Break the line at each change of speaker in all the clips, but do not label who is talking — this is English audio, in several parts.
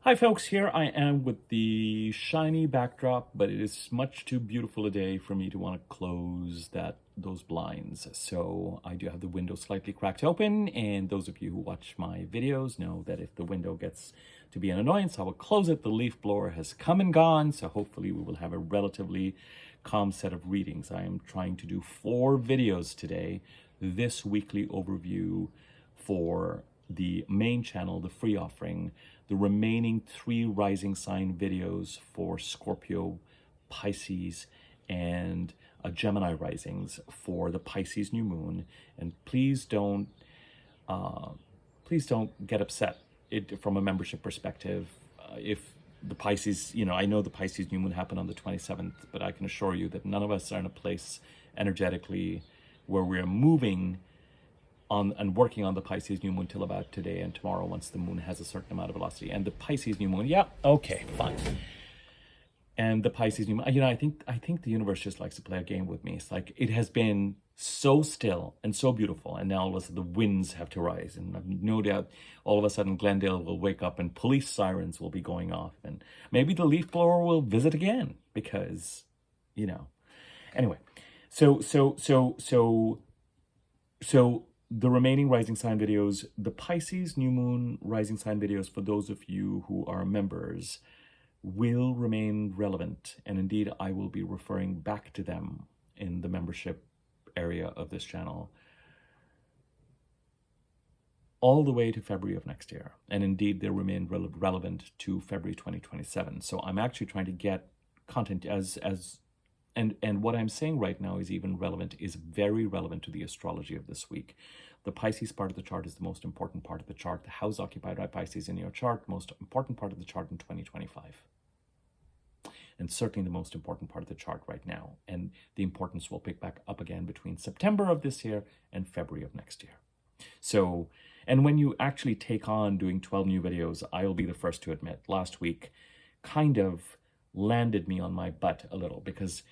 Hi folks, here I am with the shiny backdrop, but it is much too beautiful a day for me to want to close those blinds. So I do have the window slightly cracked open, and those of you who watch my videos know that if the window gets to be an annoyance, I will close it. The leaf blower has come and gone, so hopefully we will have a relatively calm set of readings. I am trying to do 4 videos today, this weekly overview for the main channel, the free offering, the remaining 3 rising sign videos for Scorpio, Pisces, and Gemini risings for the Pisces new moon. And please don't get upset from a membership perspective if the Pisces, I know the Pisces new moon happened on the 27th, but I can assure you that none of us are in a place energetically where we're moving on and working on the Pisces new moon till about today and tomorrow, once the moon has a certain amount of velocity. And the Pisces new moon, yeah, okay, fine. And the Pisces new moon, I think the universe just likes to play a game with me. It's like it has been so still and so beautiful, and now all of a sudden the winds have to rise, and I've no doubt all of a sudden Glendale will wake up and police sirens will be going off, and maybe the leaf blower will visit again because, Anyway, so the remaining rising sign videos, the Pisces new moon rising sign videos, for those of you who are members, will remain relevant. And indeed, I will be referring back to them in the membership area of this channel all the way to February of next year. And indeed, they remain relevant to February 2027. So I'm actually trying to get content and what I'm saying right now is very relevant to the astrology of this week. The Pisces part of the chart is the most important part of the chart. The house occupied by Pisces in your chart, most important part of the chart in 2025. And certainly the most important part of the chart right now. And the importance will pick back up again between September of this year and February of next year. So, and when you actually take on doing 12 new videos, I'll be the first to admit, last week kind of landed me on my butt a little, because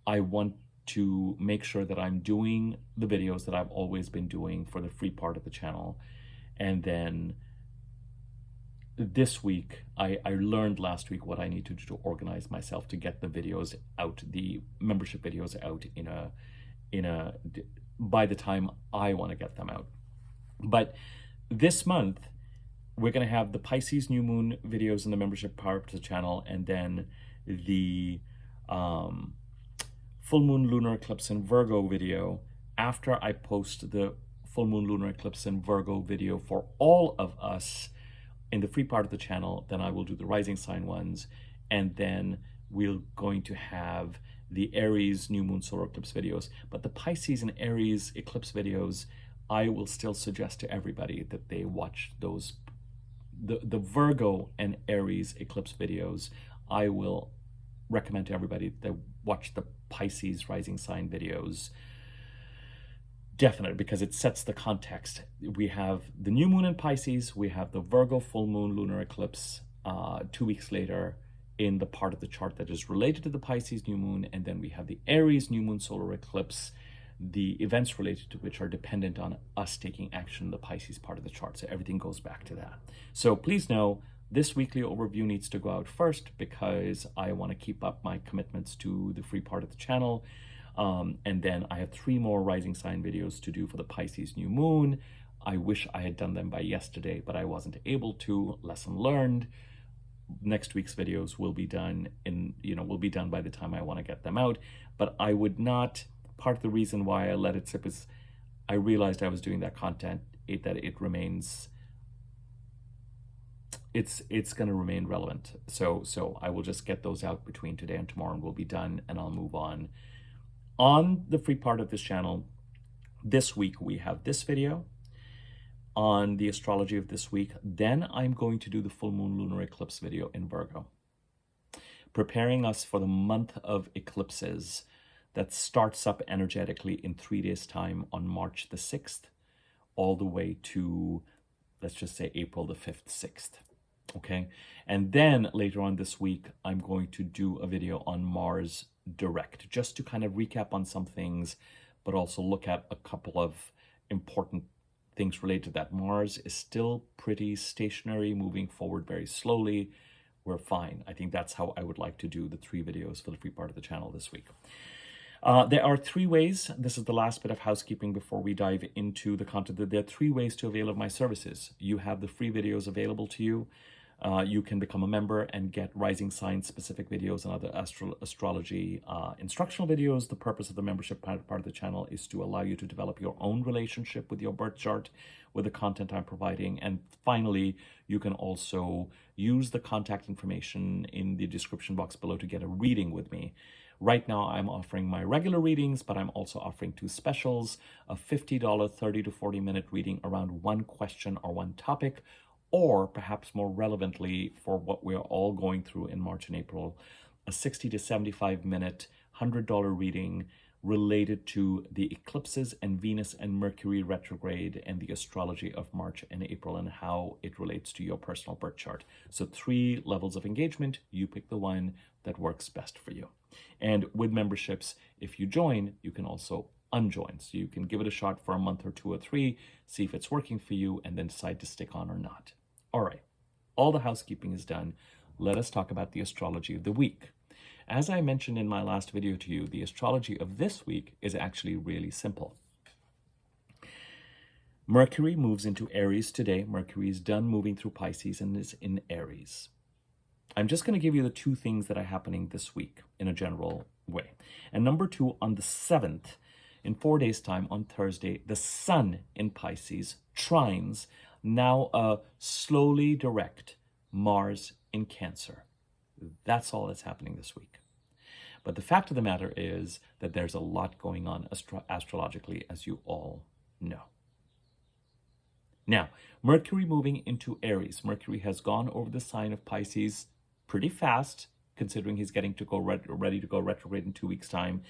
I want to make sure that I'm doing the videos that I've always been doing for the free part of the channel. And then this week, I learned last week what I need to do to organize myself to get the videos out, the membership videos out by the time I want to get them out. But this month, we're going to have the Pisces new moon videos in the membership part of the channel, and then the full moon lunar eclipse in Virgo video after I post the full moon lunar eclipse in Virgo video for all of us in the free part of the channel. Then I will do the rising sign ones, and then we're going to have the Aries new moon solar eclipse videos. But the Pisces and Aries eclipse videos, I will still suggest to everybody that they watch those. The Virgo and Aries eclipse videos, I will recommend to everybody that watch the Pisces rising sign videos. Definitely, because it sets the context. We have the new moon in Pisces, we have the Virgo full moon lunar eclipse 2 weeks later in the part of the chart that is related to the Pisces new moon, and then we have the Aries new moon solar eclipse, the events related to which are dependent on us taking action in the Pisces part of the chart. So everything goes back to that. So please know, this weekly overview needs to go out first because I want to keep up my commitments to the free part of the channel. And then I have 3 more rising sign videos to do for the Pisces new moon. I wish I had done them by yesterday, but I wasn't able to. Lesson learned. Next week's videos will be done by the time I want to get them out. But I would not, part of the reason why I let it slip is I realized I was doing that content, that it remains, it's going to remain relevant. So I will just get those out between today and tomorrow, and we'll be done, and I'll move on. On the free part of this channel, this week we have this video on the astrology of this week. Then I'm going to do the full moon lunar eclipse video in Virgo, preparing us for the month of eclipses that starts up energetically in 3 days' time on March the 6th, all the way to, let's just say, April the 5th, 6th. Okay, and then later on this week, I'm going to do a video on Mars direct, just to kind of recap on some things, but also look at a couple of important things related to that. Mars is still pretty stationary, moving forward very slowly. We're fine. I think that's how I would like to do the 3 videos for the free part of the channel this week. There are 3 ways. This is the last bit of housekeeping before we dive into the content. There are 3 ways to avail of my services. You have the free videos available to you. You can become a member and get rising sign specific videos and other astrology instructional videos. The purpose of the membership part of the channel is to allow you to develop your own relationship with your birth chart, with the content I'm providing. And finally, you can also use the contact information in the description box below to get a reading with me. Right now, I'm offering my regular readings, but I'm also offering 2 specials, a $50 30 to 40 minute reading around one question or one topic, or perhaps more relevantly for what we're all going through in March and April, a 60 to 75 minute $100 reading related to the eclipses and Venus and Mercury retrograde and the astrology of March and April and how it relates to your personal birth chart. So 3 levels of engagement. You pick the one that works best for you. And with memberships, if you join, you can also unjoin. So you can give it a shot for a month or 2 or 3, see if it's working for you, and then decide to stick on or not. All right, all the housekeeping is done. Let us talk about the astrology of the week. As I mentioned in my last video to you, the astrology of this week is actually really simple. Mercury moves into Aries today. Mercury is done moving through Pisces and is in Aries. I'm just going to give you the 2 things that are happening this week in a general way. And number 2, on the 7th, in 4 days' time, on Thursday, the Sun in Pisces trines now a slowly direct Mars in Cancer. That's all that's happening this week. But the fact of the matter is that there's a lot going on astrologically, as you all know. Now, Mercury moving into Aries. Mercury has gone over the sign of Pisces pretty fast, considering he's getting to go ready to go retrograde in 2 weeks' time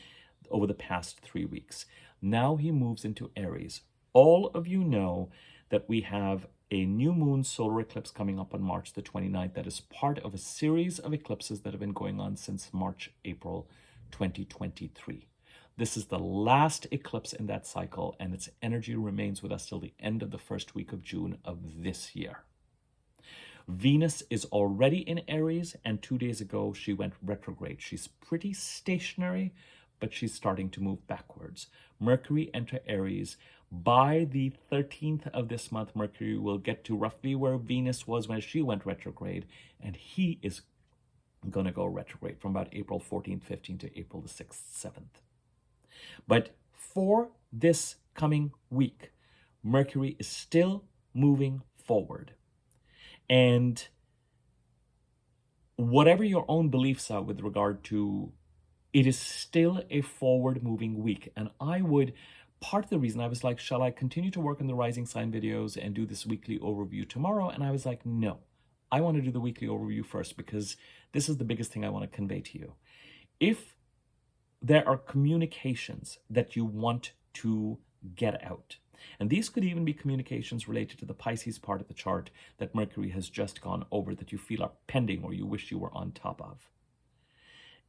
over the past 3 weeks. Now he moves into Aries. All of you know that we have a new moon solar eclipse coming up on March the 29th that is part of a series of eclipses that have been going on since March, April 2023. This is the last eclipse in that cycle, and its energy remains with us till the end of the first week of June of this year. Venus is already in Aries, and 2 days ago she went retrograde. She's pretty stationary, but she's starting to move backwards. Mercury enter Aries. By the 13th of this month, Mercury will get to roughly where Venus was when she went retrograde, and he is going to go retrograde from about April 14th, 15th to April the 6th, 7th. But for this coming week, Mercury is still moving forward. And whatever your own beliefs are with regard to, it is still a forward-moving week. And part of the reason I was like, shall I continue to work on the rising sign videos and do this weekly overview tomorrow? And I was like, no, I want to do the weekly overview first because this is the biggest thing I want to convey to you. If there are communications that you want to get out, and these could even be communications related to the Pisces part of the chart that Mercury has just gone over that you feel are pending or you wish you were on top of.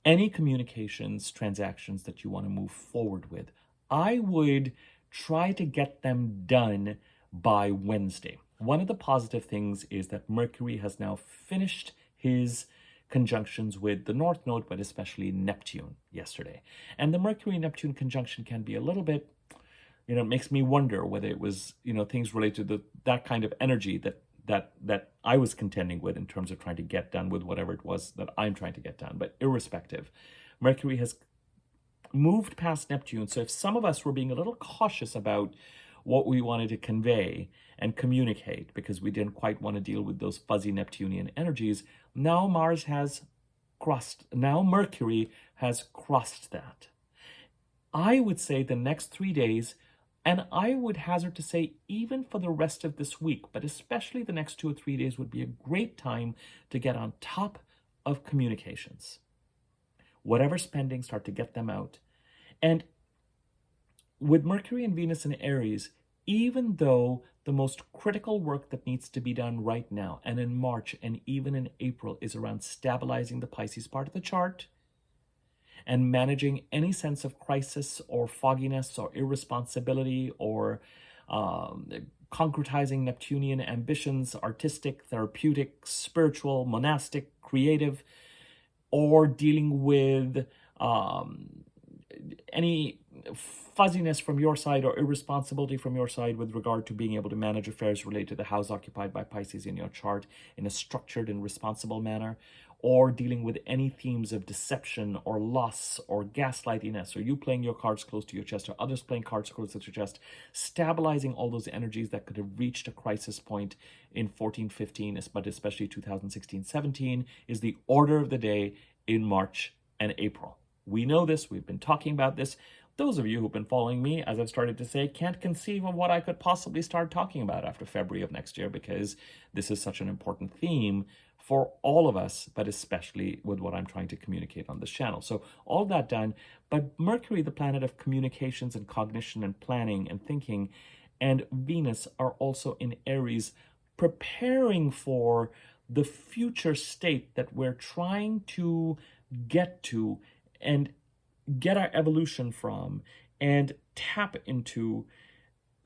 Any communications, transactions that you want to move forward with, I would try to get them done by Wednesday. One of the positive things is that Mercury has now finished his conjunctions with the North Node, but especially Neptune yesterday. And the Mercury-Neptune conjunction can be a little bit, it makes me wonder whether it was, things related to that kind of energy that I was contending with in terms of trying to get done with whatever it was that I'm trying to get done. But irrespective, Mercury has moved past Neptune. So if some of us were being a little cautious about what we wanted to convey and communicate because we didn't quite want to deal with those fuzzy Neptunian energies, now Mercury has crossed that. I would say the next 3 days, and I would hazard to say even for the rest of this week, but especially the next 2 or 3 days would be a great time to get on top of communications. Whatever spending, start to get them out. And with Mercury and Venus in Aries, even though the most critical work that needs to be done right now and in March and even in April is around stabilizing the Pisces part of the chart and managing any sense of crisis or fogginess or irresponsibility or concretizing Neptunian ambitions, artistic, therapeutic, spiritual, monastic, creative, or dealing with any fuzziness from your side or irresponsibility from your side with regard to being able to manage affairs related to the house occupied by Pisces in your chart in a structured and responsible manner, or dealing with any themes of deception or loss or gaslightiness, or you playing your cards close to your chest or others playing cards close to your chest, stabilizing all those energies that could have reached a crisis point in 14-15, but especially 2016-17, is the order of the day in March and April. We know this. We've been talking about this. Those of you who've been following me, as I've started to say, can't conceive of what I could possibly start talking about after February of next year, because this is such an important theme for all of us, but especially with what I'm trying to communicate on this channel. So all that done, but Mercury, the planet of communications and cognition and planning and thinking, and Venus are also in Aries, preparing for the future state that we're trying to get to and get our evolution from and tap into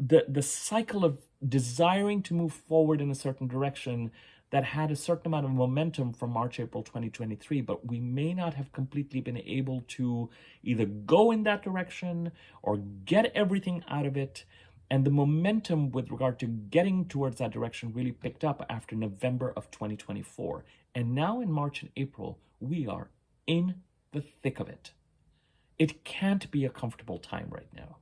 the cycle of desiring to move forward in a certain direction that had a certain amount of momentum from March, April 2023, but we may not have completely been able to either go in that direction or get everything out of it. And the momentum with regard to getting towards that direction really picked up after November of 2024. And now in March and April, we are in the thick of it. It can't be a comfortable time right now.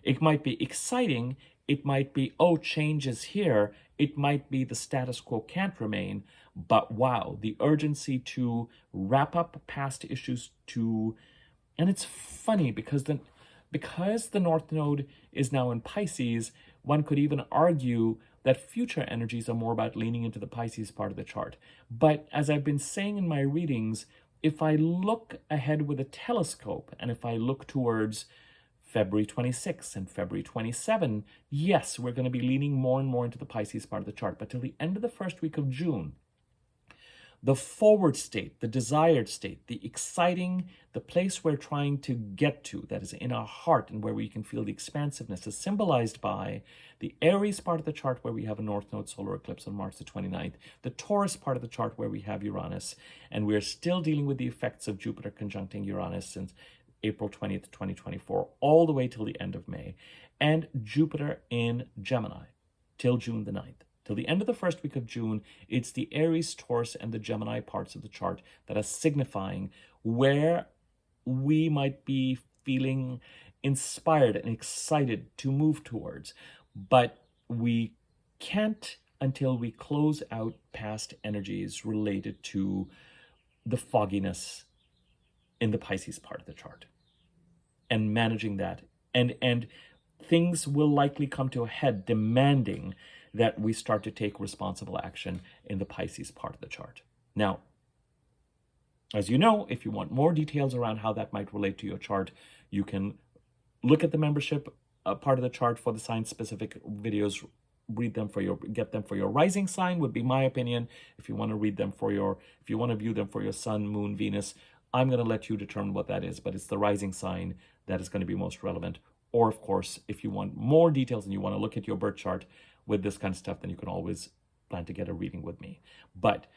It might be exciting. It might be, oh, change is here. It might be the status quo can't remain. But wow, the urgency to wrap up past issues and it's funny because the North Node is now in Pisces, one could even argue that future energies are more about leaning into the Pisces part of the chart. But as I've been saying in my readings, if I look ahead with a telescope and if I look towards February 26 and February 27, yes, we're going to be leaning more and more into the Pisces part of the chart. But till the end of the first week of June, the forward state, the desired state, the exciting, the place we're trying to get to, that is in our heart and where we can feel the expansiveness, is symbolized by the Aries part of the chart where we have a North Node solar eclipse on March the 29th, the Taurus part of the chart where we have Uranus, and we're still dealing with the effects of Jupiter conjuncting Uranus since April 20th, 2024, all the way till the end of May, and Jupiter in Gemini till June the 9th. Till the end of the first week of June, it's the Aries, Taurus, and the Gemini parts of the chart that are signifying where we might be feeling inspired and excited to move towards. But we can't until we close out past energies related to the fogginess in the Pisces part of the chart and managing that. And things will likely come to a head demanding that we start to take responsible action in the Pisces part of the chart. Now, as you know, if you want more details around how that might relate to your chart, you can look at the membership part of the chart for the sign-specific videos, get them for your rising sign would be my opinion. If you want to if you want to view them for your sun, moon, Venus, I'm going to let you determine what that is, but it's the rising sign that is going to be most relevant. Or of course, if you want more details and you want to look at your birth chart with this kind of stuff, then you can always plan to get a reading with me. But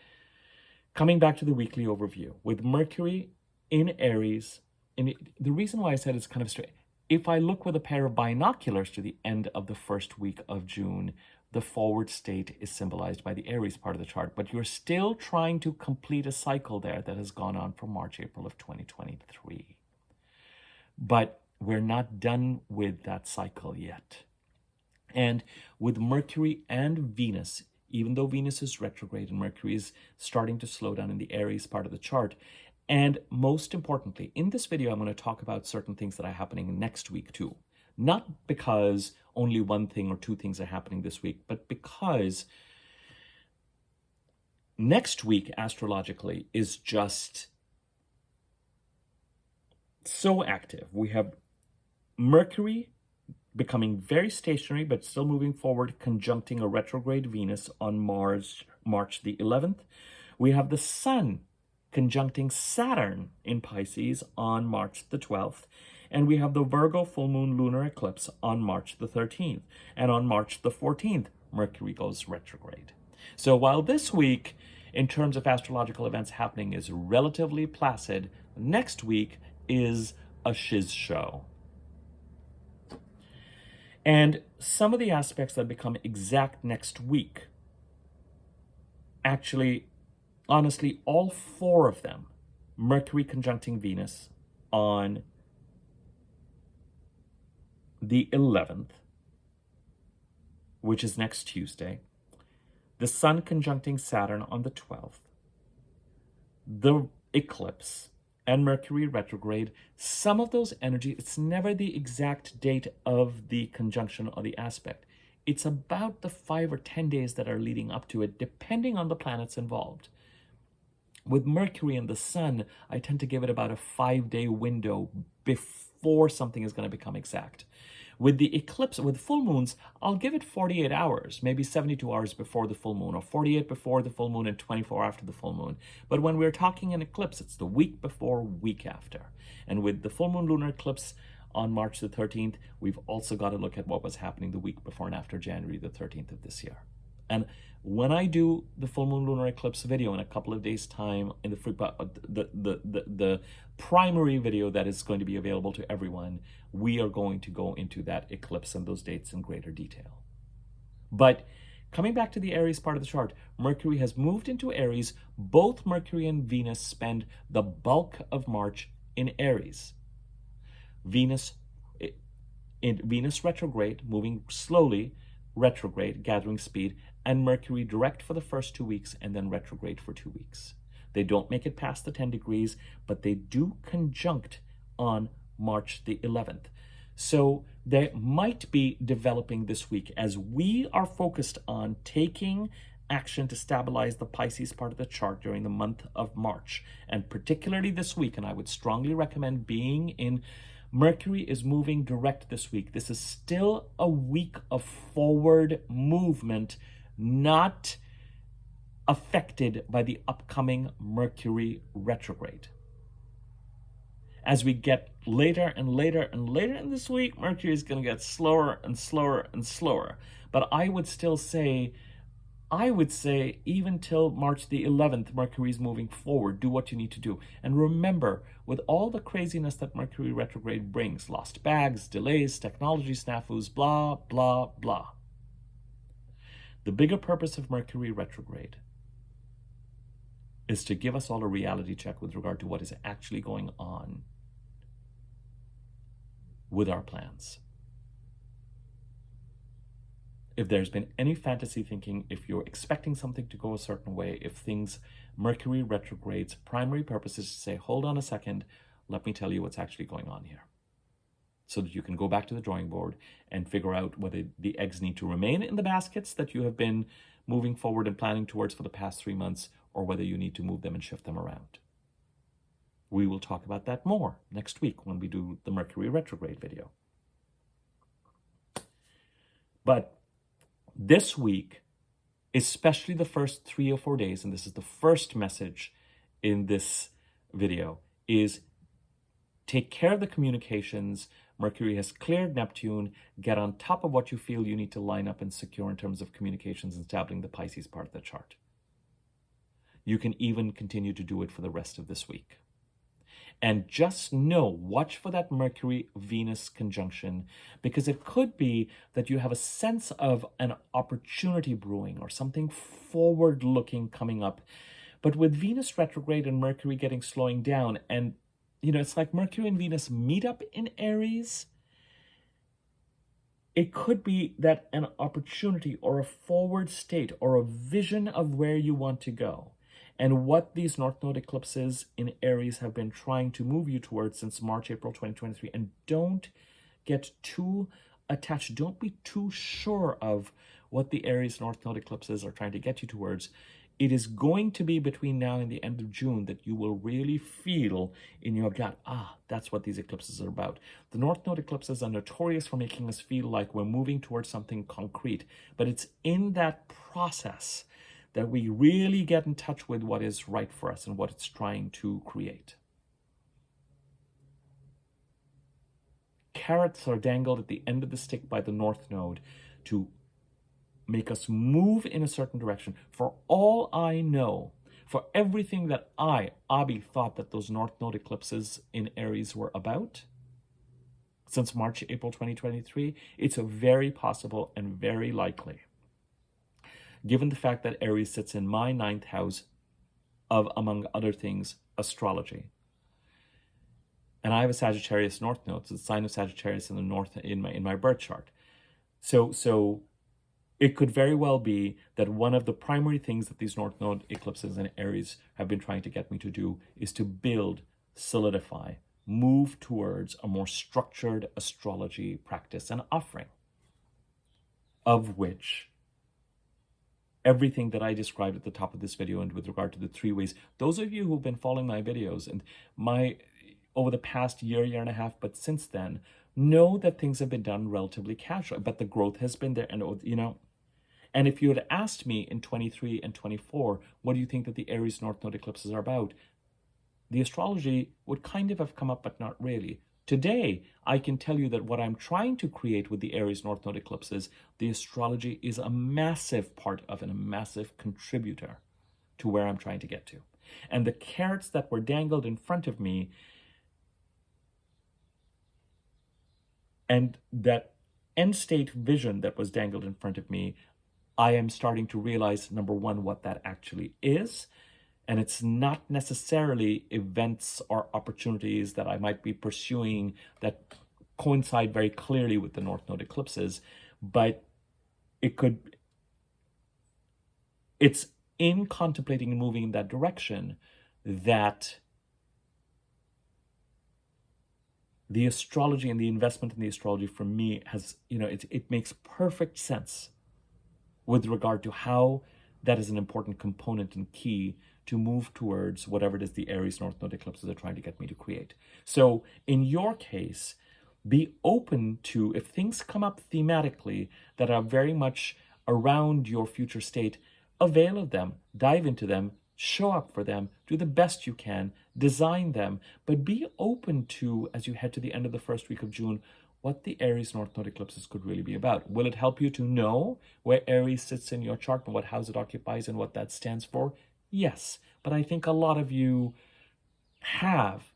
coming back to the weekly overview, with Mercury in Aries, and the reason why I said it's kind of straight, if I look with a pair of binoculars to the end of the first week of June, the forward state is symbolized by the Aries part of the chart, but you're still trying to complete a cycle there that has gone on from March, April of 2023. But we're not done with that cycle yet. And with Mercury and Venus, even though Venus is retrograde and Mercury is starting to slow down in the Aries part of the chart, and most importantly, in this video, I'm going to talk about certain things that are happening next week too. Not because only one thing or two things are happening this week, but because next week, astrologically, is just so active. We have Mercury becoming very stationary, but still moving forward, conjuncting a retrograde Venus on March the 11th. We have the Sun conjuncting Saturn in Pisces on March the 12th. And we have the Virgo full moon lunar eclipse on March the 13th. And on March the 14th, Mercury goes retrograde. So while this week, in terms of astrological events happening, is relatively placid, next week is a shiz show. And some of the aspects that become exact next week, actually, honestly, all four of them, Mercury conjuncting Venus on the 11th, which is next Tuesday, the Sun conjuncting Saturn on the 12th, the eclipse, and Mercury retrograde, some of those energies, it's never the exact date of the conjunction or the aspect. It's about the 5 or 10 days that are leading up to it, depending on the planets involved. With Mercury and the Sun, I tend to give it about a 5-day window before something is going to become exact. With the eclipse, with full moons, I'll give it 48 hours, maybe 72 hours before the full moon, or 48 before the full moon and 24 after the full moon. But when we're talking an eclipse, it's the week before, week after. And with the full moon lunar eclipse on March the 13th, we've also got to look at what was happening the week before and after January the 13th of this year. And when I do the full moon lunar eclipse video in a couple of days' time, in the primary video that is going to be available to everyone, we are going to go into that eclipse and those dates in greater detail. But coming back to the Aries part of the chart, Mercury has moved into Aries. Both Mercury and Venus spend the bulk of March in Aries. Venus retrograde, moving slowly, retrograde, gathering speed, and Mercury direct for the first 2 weeks and then retrograde for 2 weeks. They don't make it past the 10 degrees, but they do conjunct on March the 11th. So they might be developing this week as we are focused on taking action to stabilize the Pisces part of the chart during the month of March, and particularly this week. And I would strongly recommend being in Mercury is moving direct this week. This is still a week of forward movement, not affected by the upcoming Mercury retrograde. As we get later and later and later in this week, Mercury is going to get slower and slower and slower. But I would say even till March the 11th, Mercury is moving forward. Do what you need to do. And remember, with all the craziness that Mercury retrograde brings, lost bags, delays, technology snafus, blah, blah, blah. The bigger purpose of Mercury retrograde is to give us all a reality check with regard to what is actually going on with our plans. If there's been any fantasy thinking, if you're expecting something to go a certain way, if things, Mercury retrograde's primary purpose is to say, hold on a second, let me tell you what's actually going on here. So that you can go back to the drawing board and figure out whether the eggs need to remain in the baskets that you have been moving forward and planning towards for the past 3 months, or whether you need to move them and shift them around. We will talk about that more next week when we do the Mercury retrograde video. But this week, especially the first 3 or 4 days, and this is the first message in this video, is take care of the communications. Mercury has cleared Neptune. Get on top of what you feel you need to line up and secure in terms of communications and establishing the Pisces part of the chart. You can even continue to do it for the rest of this week. And just know, watch for that Mercury-Venus conjunction, because it could be that you have a sense of an opportunity brewing or something forward-looking coming up. But with Venus retrograde and Mercury slowing down, and it's like Mercury and Venus meet up in Aries, it could be that an opportunity or a forward state or a vision of where you want to go. And what these North Node eclipses in Aries have been trying to move you towards since March, April 2023. And don't get too attached. Don't be too sure of what the Aries North Node eclipses are trying to get you towards. It is going to be between now and the end of June that you will really feel in your gut, that's what these eclipses are about. The North Node eclipses are notorious for making us feel like we're moving towards something concrete. But it's in that process that we really get in touch with what is right for us and what it's trying to create. carrots are dangled at the end of the stick by the North Node to make us move in a certain direction. For all I know, for everything that I, Abi, thought that those North Node eclipses in Aries were about, since March, April 2023, it's very possible and very likely, given the fact that Aries sits in my 9th house of, among other things, astrology. And I have a Sagittarius North Node, so the sign of Sagittarius in the North in my birth chart. So it could very well be that one of the primary things that these North Node eclipses in Aries have been trying to get me to do is to build, solidify, move towards a more structured astrology practice and offering, of which everything that I described at the top of this video and with regard to the 3 ways, those of you who've been following my videos and over the past year and a half, but since then, know that things have been done relatively casually, but the growth has been there. And, and if you had asked me in 23 and 24, what do you think that the Aries North Node eclipses are about? The astrology would kind of have come up, but not really. Today, I can tell you that what I'm trying to create with the Aries North Node eclipses, the astrology is a massive part of and a massive contributor to where I'm trying to get to. And the carrots that were dangled in front of me, and that end state vision that was dangled in front of me, I am starting to realize, number one, what that actually is. And it's not necessarily events or opportunities that I might be pursuing that coincide very clearly with the North Node eclipses, but it's in contemplating and moving in that direction that the astrology and the investment in the astrology for me has, it makes perfect sense with regard to how that is an important component and key to move towards whatever it is the Aries North Node eclipses are trying to get me to create. So in your case, be open to, if things come up thematically that are very much around your future state, avail of them, dive into them, show up for them, do the best you can, design them, but be open to, as you head to the end of the first week of June, what the Aries North Node eclipses could really be about. Will it help you to know where Aries sits in your chart and what house it occupies and what that stands for? Yes, but I think a lot of you have,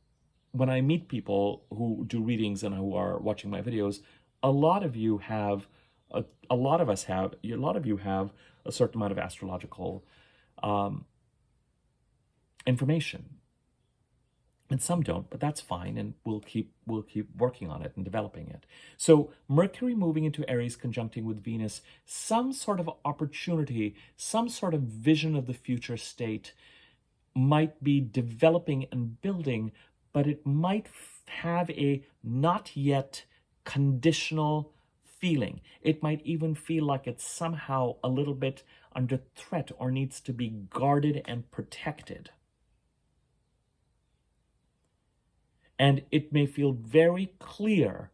when I meet people who do readings and who are watching my videos, a lot of you have a lot of you have a certain amount of astrological information. And some don't, but that's fine, and we'll keep working on it and developing it. So Mercury moving into Aries conjuncting with Venus, some sort of opportunity, some sort of vision of the future state might be developing and building, but it might have a not yet conditional feeling. It might even feel like it's somehow a little bit under threat or needs to be guarded and protected. And it may feel very clear,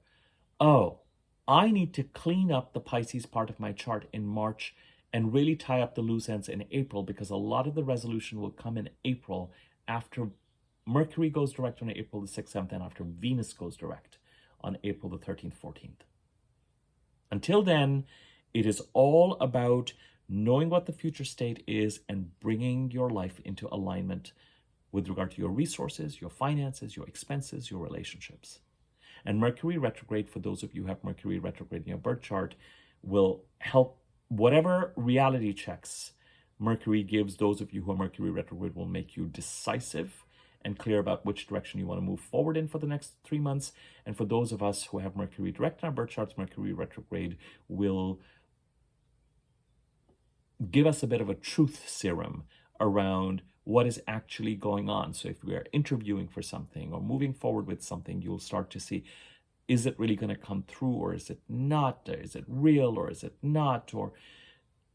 oh, I need to clean up the Pisces part of my chart in March and really tie up the loose ends in April, because a lot of the resolution will come in April after Mercury goes direct on April the 6th, 7th, and after Venus goes direct on April the 13th, 14th. Until then, it is all about knowing what the future state is and bringing your life into alignment with regard to your resources, your finances, your expenses, your relationships. And Mercury retrograde, for those of you who have Mercury retrograde in your birth chart, will help whatever reality checks Mercury gives those of you who are Mercury retrograde, will make you decisive and clear about which direction you want to move forward in for the next 3 months. And for those of us who have Mercury direct in our birth charts, Mercury retrograde will give us a bit of a truth serum around what is actually going on. So if we are interviewing for something or moving forward with something, you'll start to see, is it really going to come through, or is it not? Is it real, or is it not? Or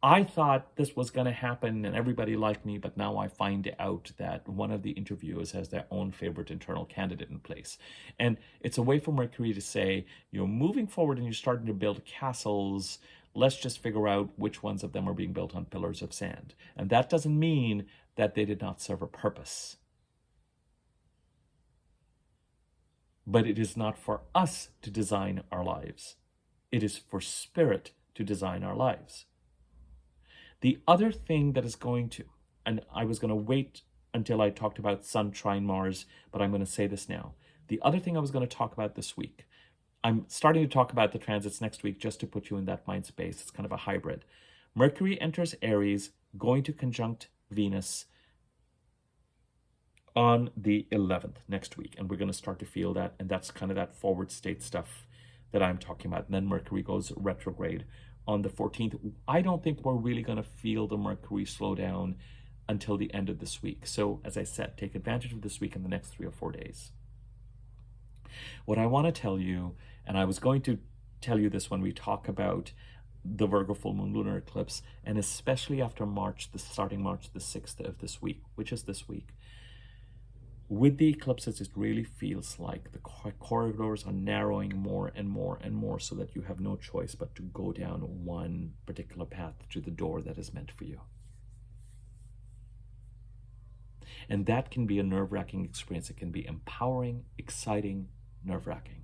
I thought this was going to happen and everybody liked me, but now I find out that one of the interviewers has their own favorite internal candidate in place. And it's a way for Mercury to say, you're moving forward and you're starting to build castles. Let's just figure out which ones of them are being built on pillars of sand. And that doesn't mean that they did not serve a purpose. but it is not for us to design our lives. It is for spirit to design our lives. The other thing that is going to, and I was going to wait until I talked about Sun trine Mars, but I'm going to say this now. The other thing I was going to talk about this week, I'm starting to talk about the transits next week just to put you in that mind space. It's kind of a hybrid. Mercury enters Aries, going to conjunct Venus on the 11th next week. And we're going to start to feel that. And that's kind of that forward state stuff that I'm talking about. And then Mercury goes retrograde on the 14th. I don't think we're really going to feel the Mercury slow down until the end of this week. So as I said, take advantage of this week in the next 3 or 4 days. What I want to tell you, and I was going to tell you this when we talk about the Virgo full moon lunar eclipse, and especially after March, starting March the 6th of this week, which is this week, with the eclipses, it really feels like the corridors are narrowing more and more and more, so that you have no choice but to go down one particular path to the door that is meant for you. And that can be a nerve-wracking experience. It can be empowering, exciting, nerve-wracking.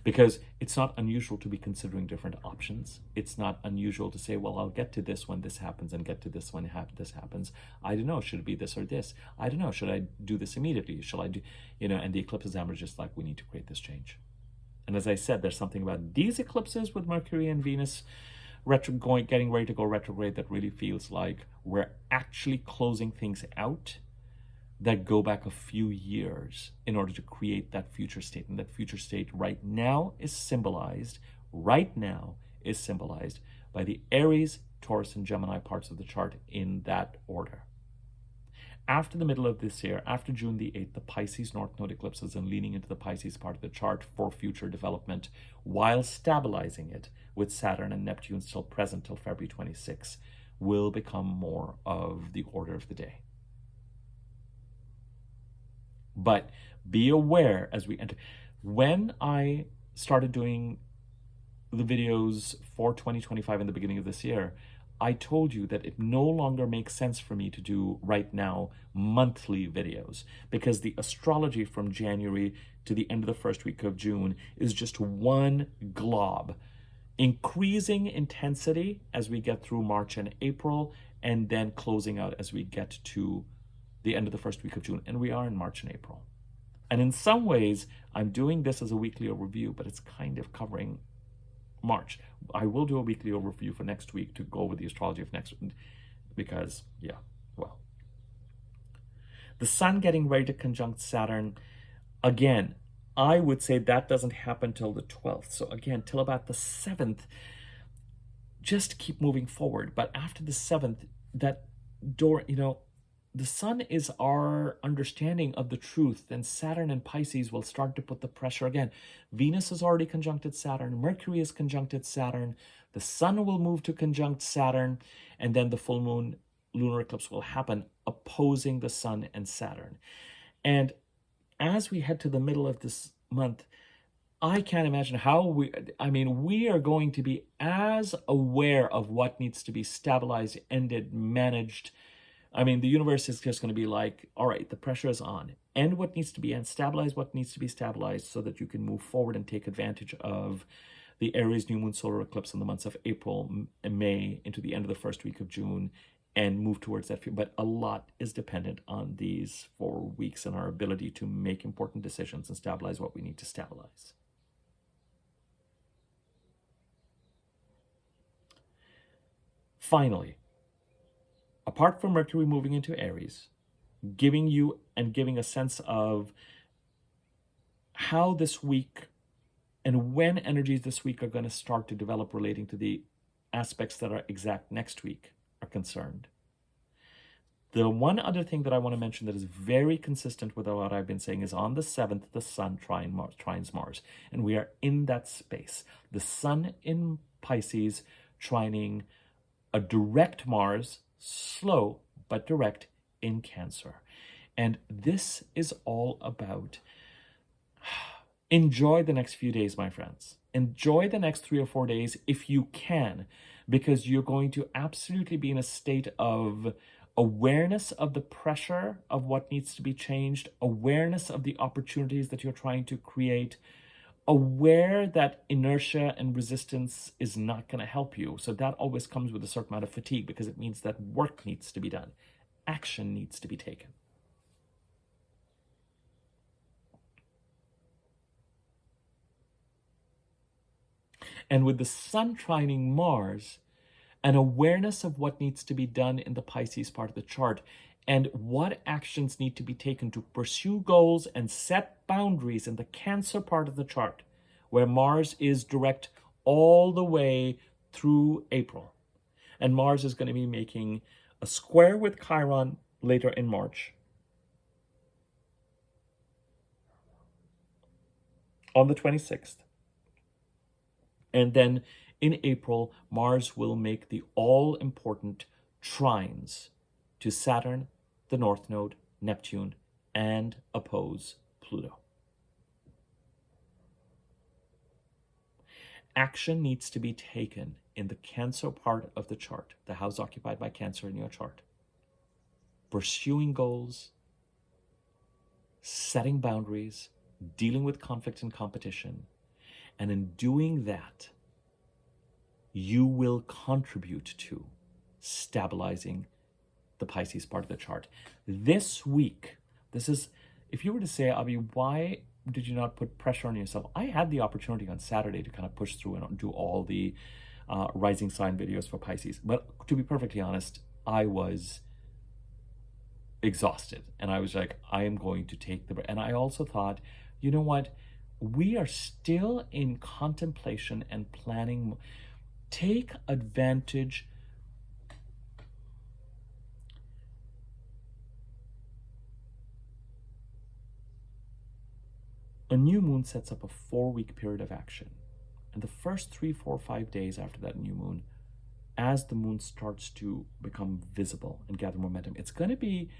Because it's not unusual to be considering different options. It's not unusual to say, well, I'll get to this when this happens and get to this when this happens. I don't know, should it be this or this? I don't know, should I do this immediately? Shall I do, and the eclipse examiner is just like, we need to create this change. And as I said, there's something about these eclipses with Mercury and Venus getting ready to go retrograde that really feels like we're actually closing things out that go back a few years in order to create that future state. And that future state right now is symbolized by the Aries, Taurus, and Gemini parts of the chart in that order. After the middle of this year, after June the 8th, the Pisces North Node eclipses and leaning into the Pisces part of the chart for future development, while stabilizing it with Saturn and Neptune still present till February 26, will become more of the order of the day. But be aware as we enter. When I started doing the videos for 2025 in the beginning of this year, I told you that it no longer makes sense for me to do right now monthly videos, because the astrology from January to the end of the first week of June is just one glob, increasing intensity as we get through March and April, and then closing out as we get to the end of the first week of June. And we are in March and April. And in some ways, I'm doing this as a weekly overview, but it's kind of covering March. I will do a weekly overview for next week to go with the astrology of next week, because, the Sun getting ready to conjunct Saturn, again, I would say that doesn't happen till the 12th. So again, till about the 7th, just keep moving forward. But after the 7th, that door, the Sun is our understanding of the truth, and Saturn and Pisces will start to put the pressure again. Venus has already conjuncted Saturn, Mercury has conjuncted Saturn, the Sun will move to conjunct Saturn, and then the full moon lunar eclipse will happen opposing the Sun and Saturn. And as we head to the middle of this month, I can't imagine how we are going to be as aware of what needs to be stabilized, ended, managed. The universe is just going to be like, all right, the pressure is on. End what needs to be end, stabilize what needs to be stabilized, so that you can move forward and take advantage of the Aries new moon solar eclipse in the months of April and May into the end of the first week of June, and move towards that. But a lot is dependent on these 4 weeks and our ability to make important decisions and stabilize what we need to stabilize. Finally, apart from Mercury moving into Aries, giving a sense of how this week and when energies this week are going to start to develop relating to the aspects that are exact next week are concerned. The one other thing that I want to mention that is very consistent with what I've been saying is on the 7th, the Sun trines Mars, and we are in that space. The Sun in Pisces trining a direct Mars, slow but direct, in Cancer. And this is all about enjoy the next few days, my friends. Enjoy the next 3 or 4 days if you can, because you're going to absolutely be in a state of awareness of the pressure of what needs to be changed, awareness of the opportunities that you're trying to create, aware that inertia and resistance is not going to help you. So that always comes with a certain amount of fatigue, because it means that work needs to be done. Action needs to be taken. And with the sun trining Mars, an awareness of what needs to be done in the Pisces part of the chart and what actions need to be taken to pursue goals and set boundaries in the Cancer part of the chart, where Mars is direct all the way through April. And Mars is going to be making a square with Chiron later in March. On the 26th. And then in April, Mars will make the all-important trines to Saturn, the North Node, Neptune, and oppose Pluto. Action needs to be taken in the Cancer part of the chart, the house occupied by Cancer in your chart. Pursuing goals, setting boundaries, dealing with conflict and competition. And in doing that, you will contribute to stabilizing the Pisces part of the chart. This week, this is, if you were to say, Abhi, why did you not put pressure on yourself? I had the opportunity on Saturday to kind of push through and do all the rising sign videos for Pisces. But to be perfectly honest, I was exhausted. And I was like, I am going to take the... And I also thought, you know what? We are still in contemplation and planning. Take advantage. A new moon sets up a 4-week period of action. And the first 3, 4, 5 days after that new moon, as the moon starts to become visible and gather momentum, it's going to be,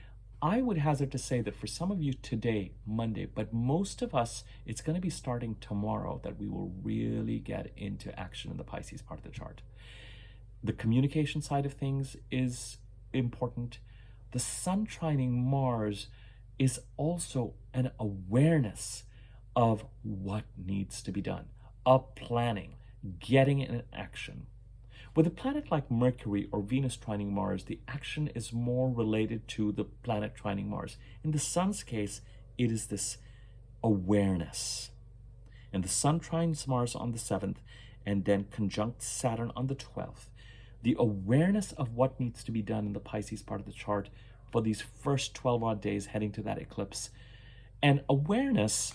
I would hazard to say that for some of you today, Monday, but most of us, it's going to be starting tomorrow that we will really get into action in the Pisces part of the chart. The communication side of things is important. The sun trining Mars is also an awareness of what needs to be done, of planning, getting in action. With a planet like Mercury or Venus trining Mars, the action is more related to the planet trining Mars. In the sun's case, it is this awareness. And the sun trines Mars on the 7th and then conjuncts Saturn on the 12th. The awareness of what needs to be done in the Pisces part of the chart for these first 12 odd days heading to that eclipse. And awareness,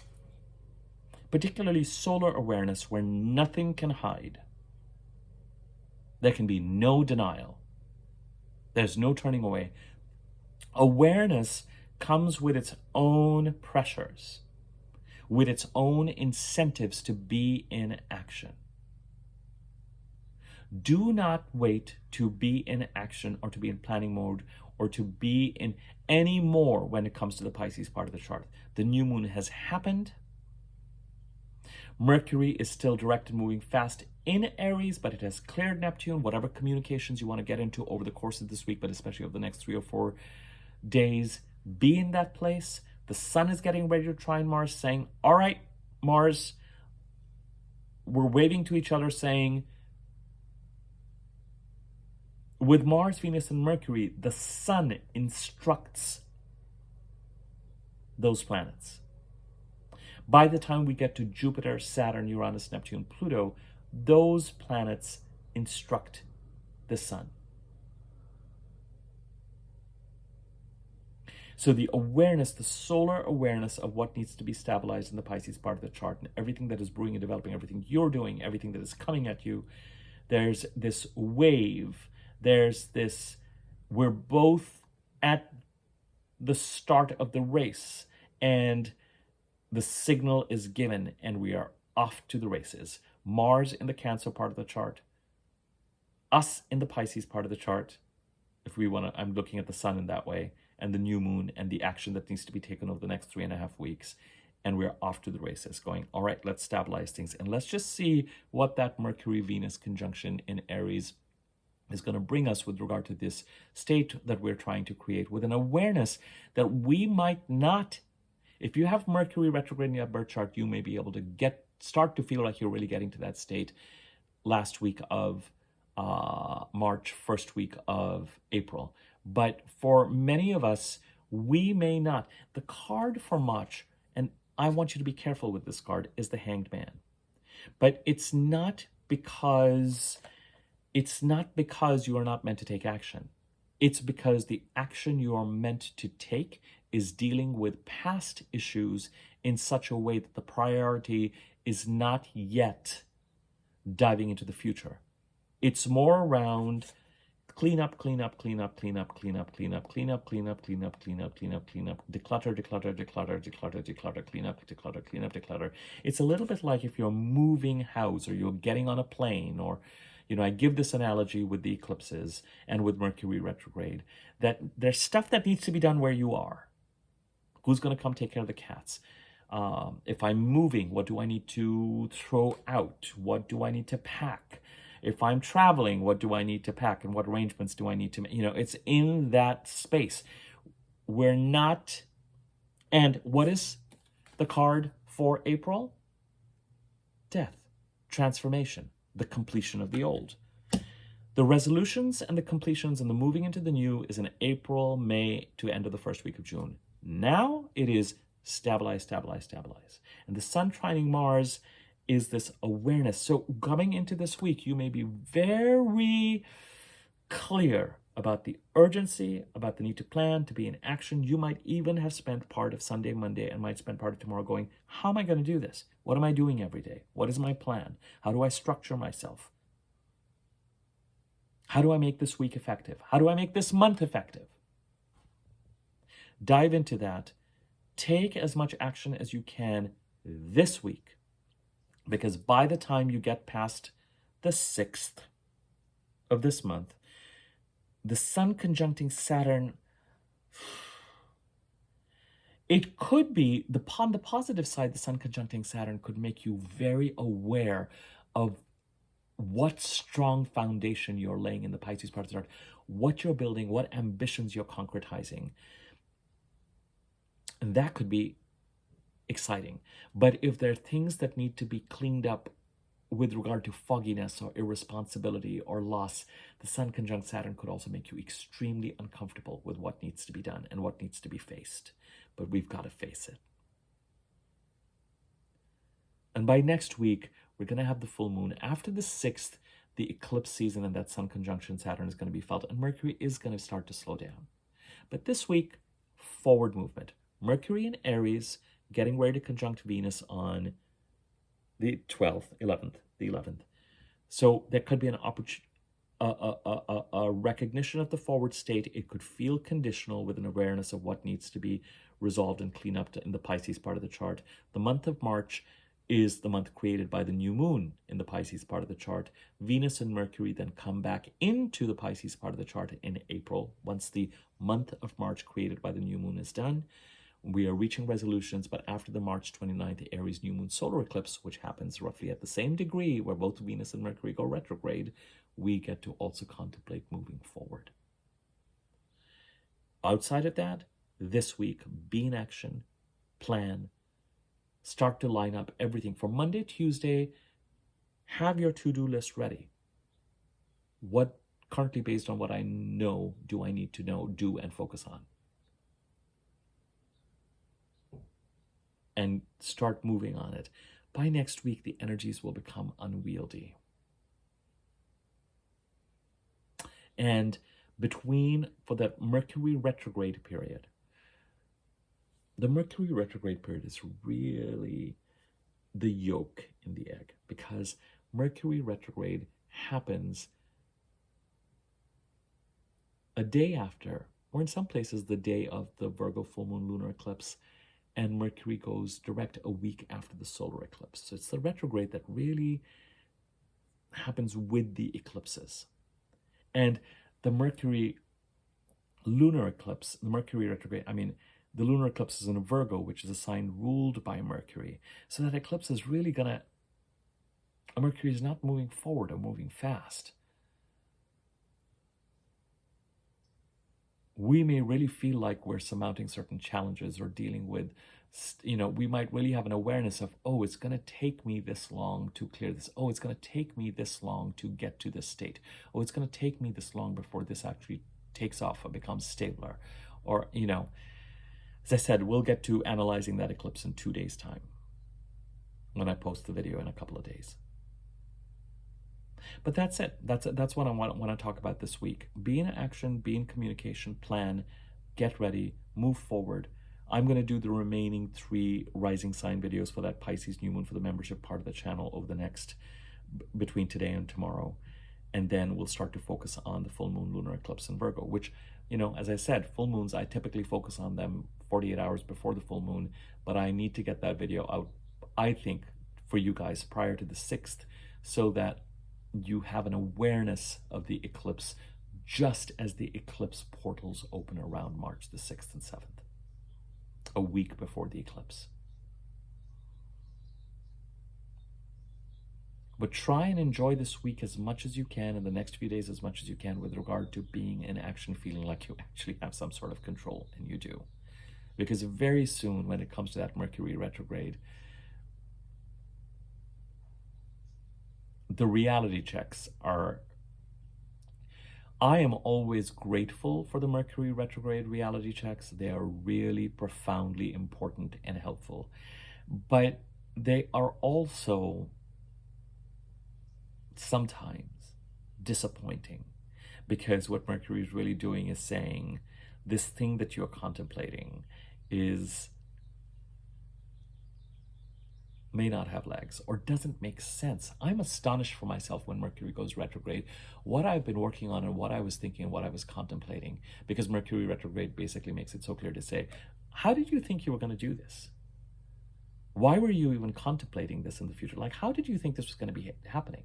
particularly solar awareness, where nothing can hide. There can be no denial. There's no turning away. Awareness comes with its own pressures, with its own incentives to be in action. Do not wait to be in action or to be in planning mode or to be in any more when it comes to the Pisces part of the chart. The new moon has happened. Mercury is still direct and moving fast in Aries, but it has cleared Neptune. Whatever communications you want to get into over the course of this week, but especially over the next 3 or 4 days, be in that place. The sun is getting ready to trine Mars, saying, all right, Mars, we're waving to each other saying, with Mars, Venus, and Mercury, the sun instructs those planets. By the time we get to Jupiter, Saturn, Uranus, Neptune, Pluto, those planets instruct the sun. So the awareness, the solar awareness of what needs to be stabilized in the Pisces part of the chart, and everything that is brewing and developing, everything you're doing, everything that is coming at you, there's this wave, there's this, we're both at the start of the race, and the signal is given, and we are off to the races. Mars in the Cancer part of the chart, us in the Pisces part of the chart, if we want to, I'm looking at the sun in that way, and the new moon and the action that needs to be taken over the next 3.5 weeks. And we're off to the races going, all right, let's stabilize things. And let's just see what that Mercury-Venus conjunction in Aries is going to bring us with regard to this state that we're trying to create, with an awareness that we might not, if you have Mercury retrograde in your birth chart, you may be able to start to feel like you're really getting to that state last week of March, first week of April. But for many of us, we may not. The card for March, and I want you to be careful with this card, is the Hanged Man. But it's not because you are not meant to take action. It's because the action you are meant to take is dealing with past issues in such a way that the priority is not yet diving into the future. It's more around clean up, declutter, declutter. It's a little bit like if you're moving house or you're getting on a plane, or, I give this analogy with the eclipses and with Mercury retrograde, that there's stuff that needs to be done where you are. Who's going to come take care of the cats? If I'm moving, what do I need to throw out? What do I need to pack? If I'm traveling, what do I need to pack, and what arrangements do I need to make? It's in that space. We're not. And what is the card for April? Death, transformation, the completion of the old. The resolutions and the completions and the moving into the new is in April, May to end of the first week of June. Now it is stabilize, stabilize, stabilize. And the sun trining Mars is this awareness. So coming into this week, you may be very clear about the urgency, about the need to plan, to be in action. You might even have spent part of Sunday, Monday, and might spend part of tomorrow going, how am I going to do this? What am I doing every day? What is my plan? How do I structure myself? How do I make this week effective? How do I make this month effective? Dive into that. Take as much action as you can this week, because by the time you get past the 6th of this month, the Sun conjuncting Saturn, it could be, on the positive side, the Sun conjuncting Saturn could make you very aware of what strong foundation you're laying in the Pisces part of the chart, what you're building, what ambitions you're concretizing. And that could be exciting. But if there are things that need to be cleaned up with regard to fogginess or irresponsibility or loss, the Sun conjunct Saturn could also make you extremely uncomfortable with what needs to be done and what needs to be faced. But we've got to face it. And by next week, we're going to have the full moon. After the 6th, the eclipse season and that Sun conjunction Saturn is going to be felt, and Mercury is going to start to slow down. But this week, forward movement. Mercury in Aries, getting ready to conjunct Venus on the 11th. So there could be an opportunity, a recognition of the forward state. It could feel conditional with an awareness of what needs to be resolved and cleaned up in the Pisces part of the chart. The month of March is the month created by the new moon in the Pisces part of the chart. Venus and Mercury then come back into the Pisces part of the chart in April. Once the month of March created by the new moon is done, we are reaching resolutions. But after the March 29th Aries new moon solar eclipse, which happens roughly at the same degree where both Venus and Mercury go retrograde, we get to also contemplate moving forward. Outside of that, this week, be in action, plan, start to line up everything. For Monday, Tuesday, have your to-do list ready. What currently, based on what I know, do I need to know, do, and focus on? And start moving on it. By next week, the energies will become unwieldy. And for that Mercury retrograde period, the Mercury retrograde period is really the yolk in the egg, because Mercury retrograde happens a day after, or in some places the day of the Virgo full moon lunar eclipse, and Mercury goes direct a week after the solar eclipse. So it's the retrograde that really happens with the eclipses. And the Mercury lunar eclipse, the Mercury retrograde, the lunar eclipse is in a Virgo, which is a sign ruled by Mercury. So that eclipse is really Mercury is not moving forward or moving fast. we may really feel like we're surmounting certain challenges or dealing with, we might really have an awareness of, oh, it's going to take me this long to clear this. Oh, it's going to take me this long to get to this state. Oh, it's going to take me this long before this actually takes off or becomes stabler. Or, as I said, we'll get to analyzing that eclipse in 2 days' time when I post the video in a couple of days. But that's it. That's what I want to talk about this week. Be in action, be in communication, plan, get ready, move forward. I'm going to do the remaining 3 rising sign videos for that Pisces new moon for the membership part of the channel over the next, between today and tomorrow. And then we'll start to focus on the full moon lunar eclipse in Virgo, which, as I said, full moons, I typically focus on them 48 hours before the full moon, but I need to get that video out, I think, for you guys prior to the 6th, so that you have an awareness of the eclipse just as the eclipse portals open around March the 6th and 7th, a week before the eclipse. But try and enjoy this week as much as you can, and the next few days as much as you can, with regard to being in action, feeling like you actually have some sort of control, and you do. Because very soon, when it comes to that Mercury retrograde, the reality checks are, I am always grateful for the Mercury retrograde reality checks. They are really profoundly important and helpful. But they are also sometimes disappointing, because what Mercury is really doing is saying, this thing that you're contemplating may not have legs or doesn't make sense. I'm astonished for myself when Mercury goes retrograde, what I've been working on and what I was thinking and what I was contemplating, because Mercury retrograde basically makes it so clear to say, how did you think you were going to do this? Why were you even contemplating this in the future? Like, how did you think this was going to be happening?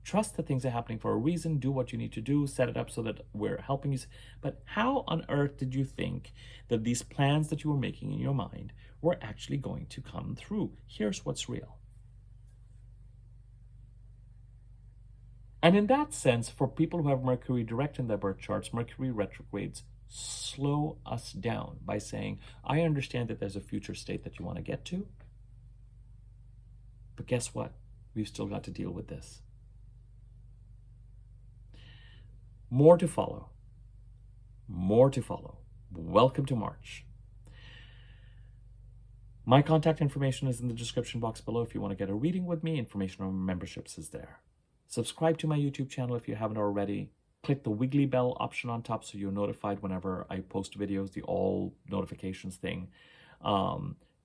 Trust that things are happening for a reason. Do what you need to do. Set it up so that we're helping you. But how on earth did you think that these plans that you were making in your mind were actually going to come through? Here's what's real. And in that sense, for people who have Mercury direct in their birth charts, Mercury retrogrades slow us down by saying, I understand that there's a future state that you want to get to, but guess what? We've still got to deal with this. More to follow. More to follow. Welcome to March. My contact information is in the description box below if you want to get a reading with me. Information on memberships is there. Subscribe to my YouTube channel if you haven't already. Click the wiggly bell option on top so you're notified whenever I post videos, the all notifications thing.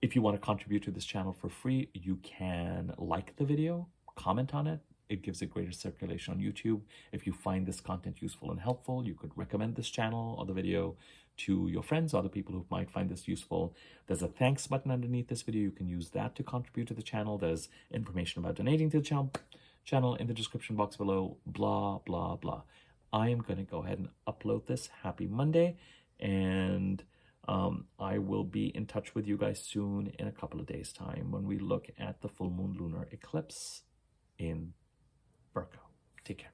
If you want to contribute to this channel for free, you can like the video, comment on it. It gives it greater circulation on YouTube. If you find this content useful and helpful, you could recommend this channel or the video to your friends or other people who might find this useful. There's a thanks button underneath this video. You can use that to contribute to the channel. There's information about donating to the channel in the description box below, blah, blah, blah. I am going to go ahead and upload this. Happy Monday. And I will be in touch with you guys soon in a couple of days' time when we look at the full moon lunar eclipse in Virgo. Take care.